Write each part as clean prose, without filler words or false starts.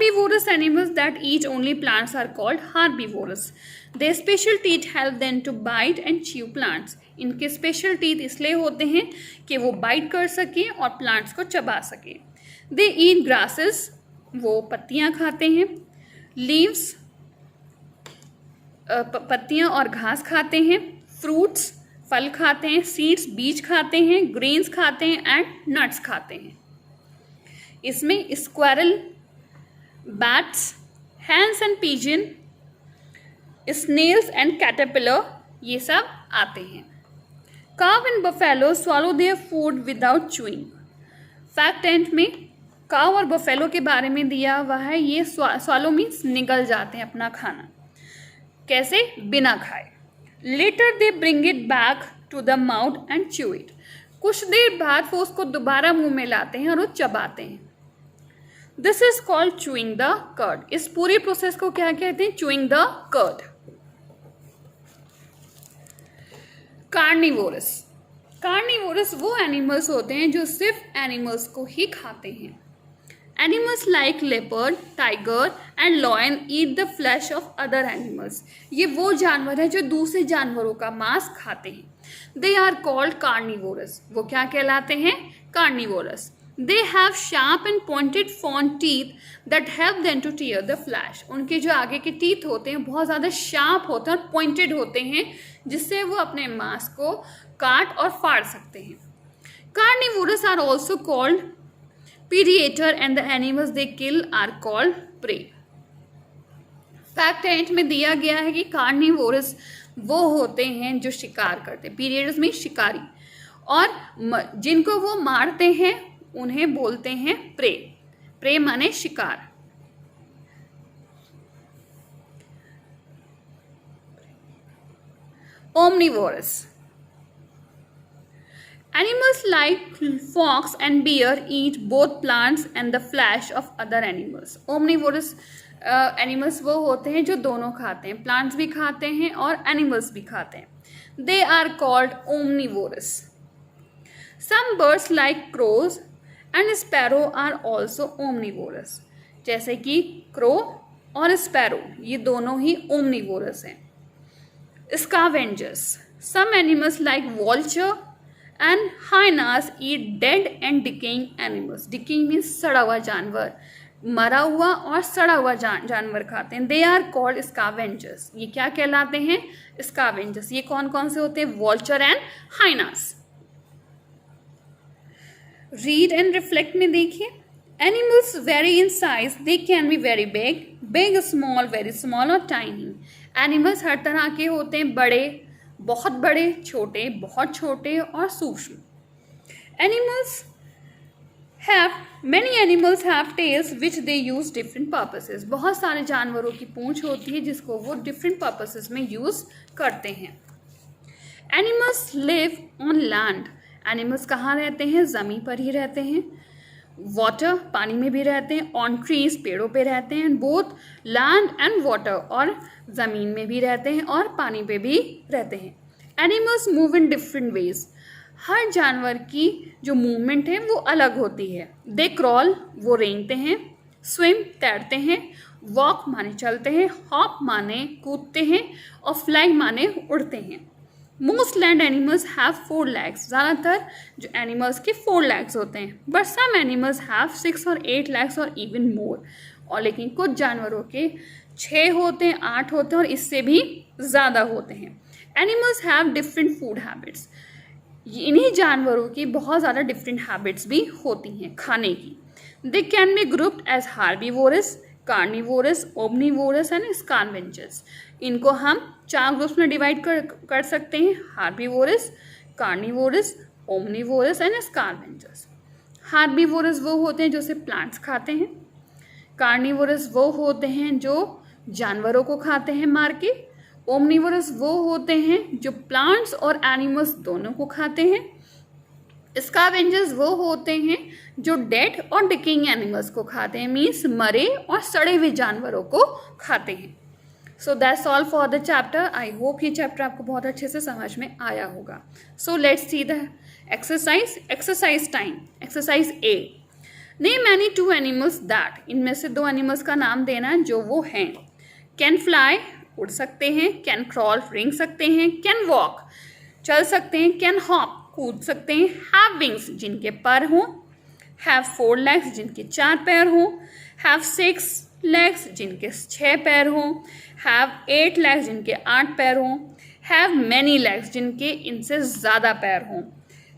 Herbivorous animals that eat only plants are called herbivorous. Their special teeth help them to bite and chew plants. इनके special teeth इसलिए होते हैं कि वो bite कर सके और प्लांट्स को चबा सके. They eat grasses, वो पत्तियाँ खाते हैं. Leaves, पत्तियाँ और घास खाते हैं. Fruits, फल खाते हैं. Seeds, बीज खाते हैं. Grains खाते हैं एंड nuts खाते हैं. इसमें squirrel, bats, hens and pigeon, snails and caterpillar ये सब आते हैं. Cow and buffalo swallow their food without chewing. Fact and में काव और बफेलो के बारे में दिया हुआ है. ये स्वॉलो मीन्स निगल जाते हैं अपना खाना. कैसे? बिना खाए. Later they bring it back to the mouth and chew it. कुछ देर बाद वो उसको दोबारा मुंह में लाते हैं और वो चबाते हैं. This is called chewing the curd. इस पूरी प्रोसेस को क्या कहते हैं? Chewing the curd. Carnivorous. Carnivorous वो एनिमल्स होते हैं जो सिर्फ एनिमल्स को ही खाते हैं. Animals like leopard, tiger and lion eat the flesh of other animals. ये वो जानवर हैं जो दूसरे जानवरों का मांस खाते हैं. They are called carnivorous. वो क्या कहलाते हैं? Carnivorous. They have sharp and pointed front teeth that help them to tear the flesh. उनके जो आगे के टीथ होते हैं बहुत ज़्यादा शार्प होते हैं और पॉइंटेड होते हैं जिससे वो अपने मांस को काट और फाड़ सकते हैं. Carnivores are also called predator and the animals they kill are called prey. Fact and में दिया गया है कि कार्निवोरस वो होते हैं जो शिकार करते हैं. पीरियड्स में शिकारी, और जिनको वो मारते हैं उन्हें बोलते हैं प्रे. प्रे माने शिकार. Omnivorous. Animals like fox and bear eat both plants and the flesh of other animals. Omnivorous animals वो होते हैं जो दोनों खाते हैं. प्लांट्स भी खाते हैं और एनिमल्स भी खाते हैं. They are called omnivorous. Some birds like crows and sparrow are also omnivorous. जैसे कि क्रो और स्पैरो ये दोनों ही ओमनिवोरस हैं. Scavengers. Some animals like vulture and hyenas eat dead and decaying animals. Decaying means सड़ा हुआ जानवर. मरा हुआ और सड़ा हुआ जानवर खाते हैं. They are called scavengers. ये क्या कहलाते हैं? स्कैवेंजर्स. ये कौन कौन से होते हैं? Vulture and hyenas. Read and reflect में देखिए. Animals very in size. They can be very big, big, small, very small और टाइनी. एनिमल्स हर तरह के होते हैं. बड़े, बहुत बड़े, छोटे, बहुत छोटे और सूक्ष्म. Animals have many animals have tails which they use different purposes. बहुत सारे जानवरों की पूंछ होती है जिसको वो डिफरेंट पर्पसेस में यूज करते हैं. Animals live on land. Animals कहाँ रहते हैं? ज़मीन पर ही रहते हैं. वाटर, पानी में भी रहते हैं. ऑन ट्रीज, पेड़ों पे रहते हैं. बोथ लैंड एंड वाटर, और ज़मीन में भी रहते हैं और पानी पे भी रहते हैं. Animals move in different ways. हर जानवर की जो मूवमेंट है वो अलग होती है. दे क्रॉल, वो रेंगते हैं. स्विम, तैरते हैं. वॉक माने चलते हैं. हॉप माने कूदते हैं. और फ्लाई माने उड़ते हैं. Most land animals have 4 legs. ज़्यादातर जो एनिमल्स के 4 legs होते हैं. बट सम एनिमल्स हैव 6 और 8 legs और इवन मोर. और लेकिन कुछ जानवरों के 6 होते हैं, 8 होते हैं और इससे भी ज़्यादा होते हैं. Animals have different food habits. इन्हीं जानवरों की बहुत ज़्यादा डिफरेंट हैबिट्स भी होती हैं खाने की. They can be grouped as herbivorous, carnivorous, omnivorous and scavengers. इनको हम 4 ग्रुप्स में डिवाइड कर सकते हैं. Herbivorous, carnivorous, omnivorous and scavengers. Herbivorous वो होते हैं जो सिर्फ प्लांट्स खाते हैं. कार्निवोरस वो होते हैं जो जानवरों को खाते हैं मार के. ओमनिवोरस वो होते हैं जो प्लांट्स और एनिमल्स दोनों को खाते हैं. स्कैवेंजर्स वो होते हैं जो डेड और डिकेइंग एनिमल्स को खाते हैं. मीन्स मरे और सड़े हुए जानवरों को खाते हैं. So that's all for the chapter. I hope ये चैप्टर आपको बहुत अच्छे से समझ में आया होगा. So let's see the exercise. Exercise time. Exercise A. Name any two animals that, इनमें से दो एनिमल्स का नाम देना जो वो हैं। कैन फ्लाई, उड़ सकते हैं। कैन क्रॉल, रेंग सकते हैं। कैन वॉक, चल सकते हैं। कैन हॉप, कूद सकते हैं। हैव विंग्स, जिनके पर हों। हैव 4 legs, जिनके 4 पैर हों। हैव 6 legs, जिनके 6 पैर हों। हैव 8 legs, जिनके 8 पैर हों। हैव मैनी legs, जिनके इनसे ज़्यादा पैर हों।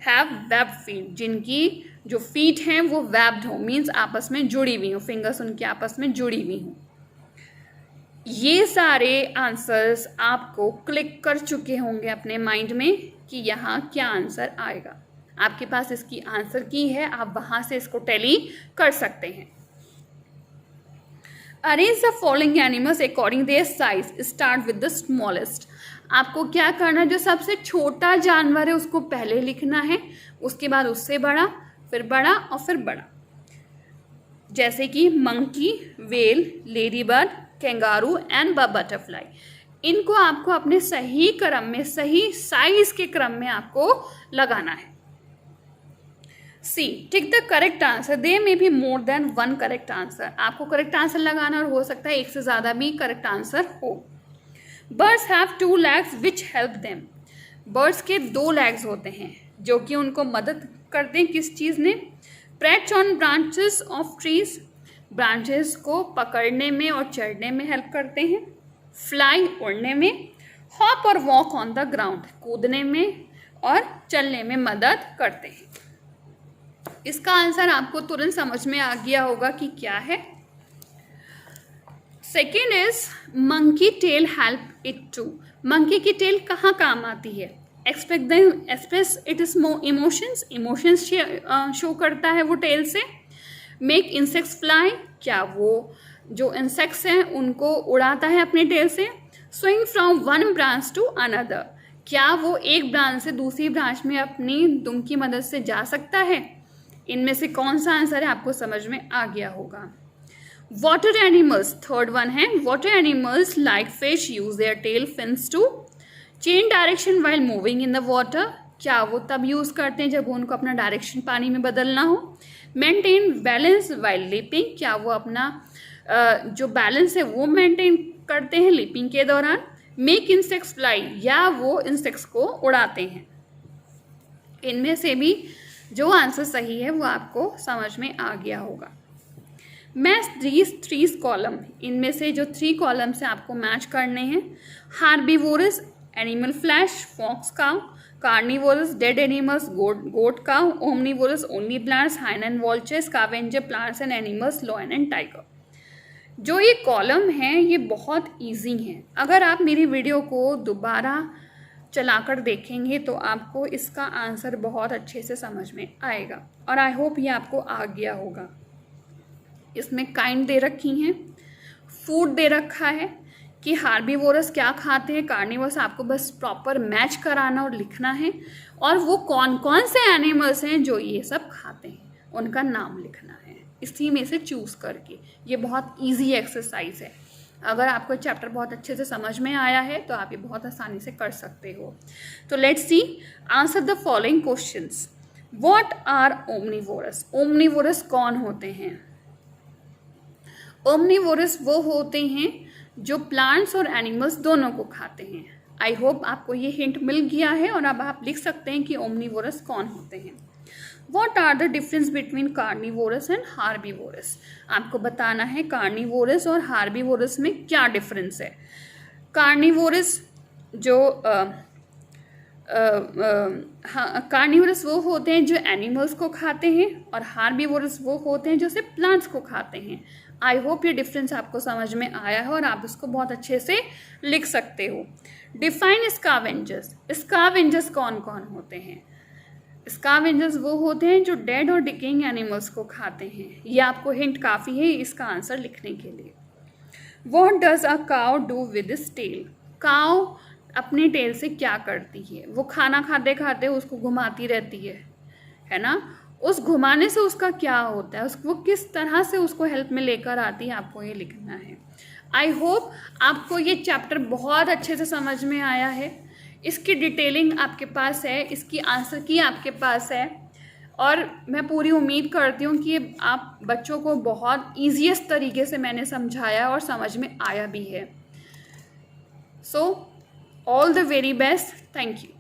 हैव वेब फीट, जिनकी जो फीट हैं वो वेब्ड हों, मीन्स आपस में जुड़ी हुई हों, फिंगर्स उनके आपस में जुड़ी हुई हों। ये सारे आंसर्स आपको क्लिक कर चुके होंगे अपने माइंड में कि यहाँ क्या आंसर आएगा। आपके पास इसकी आंसर की है, आप वहाँ से इसको टैली कर सकते हैं। Arrange the following animals according their size, start with the smallest. आपको क्या करना है, जो सबसे छोटा जानवर है उसको पहले लिखना है, उसके बाद उससे बड़ा, फिर बड़ा और फिर बड़ा। जैसे कि monkey, well, lady bird, kangaroo and butterfly. इनको आपको अपने सही क्रम में, सही साइज के क्रम में आपको लगाना है। See, tick the correct answer, they may be more than 1 correct answer. आपको करेक्ट आंसर लगाना और हो सकता है एक से ज़्यादा भी करेक्ट आंसर हो। Birds have 2 legs which help them. Birds के 2 legs होते हैं जो कि उनको मदद करते हैं किस चीज़ ने? Perch on branches of trees, branches को पकड़ने में और चढ़ने में हेल्प करते हैं। फ्लाई, उड़ने में। हॉप और वॉक ऑन द ग्राउंड, कूदने में और चलने में मदद करते हैं। इसका आंसर आपको तुरंत समझ में आ गया होगा कि क्या है। Second is monkey tail help it to. Monkey की टेल कहाँ काम आती है? Express it is emotions, emotions show करता है वो टेल से। मेक इंसेक्ट्स फ्लाई, क्या वो जो इंसेक्ट्स हैं उनको उड़ाता है अपने टेल से। Swing from one branch to another, क्या वो एक ब्रांच से दूसरी ब्रांच में अपनी दुम की मदद से जा सकता है? इनमें से कौन सा आंसर है आपको समझ में आ गया होगा। वाटर एनिमल्स, थर्ड वन है। Water animals like fish use their tail fins to change direction while moving in the water, क्या वो तब यूज करते हैं जब उनको अपना डायरेक्शन पानी में बदलना हो। मेंटेन बैलेंस व्हाइल लीपिंग, क्या वो अपना जो बैलेंस है वो मेंटेन करते हैं लीपिंग के दौरान। मेक इंसेक्ट्स फ्लाई, या वो इंसेक्ट्स को उड़ाते हैं। इनमें से भी जो आंसर सही है वो आपको समझ में आ गया होगा। मैच दीज 3 कॉलम, इनमें से जो 3 कॉलम से आपको मैच करने हैं। Herbivorous animal flesh, fox cow. Carnivorous dead animals, goat cow. Omnivorous only plants, hyena and vulture. Scavenger plants and animals, lion and tiger. जो ये कॉलम हैं ये बहुत ईजी हैं। अगर आप मेरी वीडियो को दोबारा चलाकर देखेंगे तो आपको इसका आंसर बहुत अच्छे से समझ में आएगा, और आई होप ये आपको आ गया होगा। इसमें काइंड दे रखी हैं, फूड दे रखा है कि हार्बीवोरस क्या खाते हैं, कार्निवोरस आपको बस प्रॉपर मैच कराना और लिखना है, और वो कौन कौन से एनिमल्स हैं जो ये सब खाते हैं उनका नाम लिखना है इसी में से चूज़ करके। ये बहुत इजी एक्सरसाइज है। अगर आपको चैप्टर बहुत अच्छे से समझ में आया है तो आप ये बहुत आसानी से कर सकते हो। तो let's see, answer the following questions. What are omnivorous? Omnivorous कौन होते हैं? ओमनीवोरस वो होते हैं जो प्लांट्स और एनिमल्स दोनों को खाते हैं। आई होप आपको ये हिंट मिल गया है और अब आप लिख सकते हैं कि ओमनीवोरस कौन होते हैं। What are the difference between carnivorous and herbivorous? आपको बताना है कार्निवोरस और हार्बीवोरस में क्या डिफरेंस है। कार्निवोरस जो कार्निवोरस वो होते हैं जो एनिमल्स को खाते हैं, और हार्बीवोरस वो होते हैं जो सिर्फ प्लांट्स को खाते हैं। आई होप ये डिफरेंस आपको समझ में आया है और आप इसको बहुत अच्छे से लिख सकते हो। Define scavengers. स्कैवेंजर्स कौन कौन होते हैं? स्कैवेंजर्स वो होते हैं जो डेड और डिकेइंग एनिमल्स को खाते हैं। ये आपको हिंट काफ़ी है इसका आंसर लिखने के लिए। What does a cow do with its tail? Cow अपने टेल से क्या करती है? वो खाना खाते खाते उसको घुमाती रहती है ना? उस घुमाने से उसका क्या होता है, वो किस तरह से उसको हेल्प में लेकर आती है, आपको ये लिखना है। आई होप आपको ये चैप्टर बहुत अच्छे से समझ में आया है। इसकी डिटेलिंग आपके पास है, इसकी आंसर की आपके पास है, और मैं पूरी उम्मीद करती हूँ कि आप बच्चों को बहुत ईजीएस्ट तरीके से मैंने समझाया और समझ में आया भी है। So all the very best, thank you.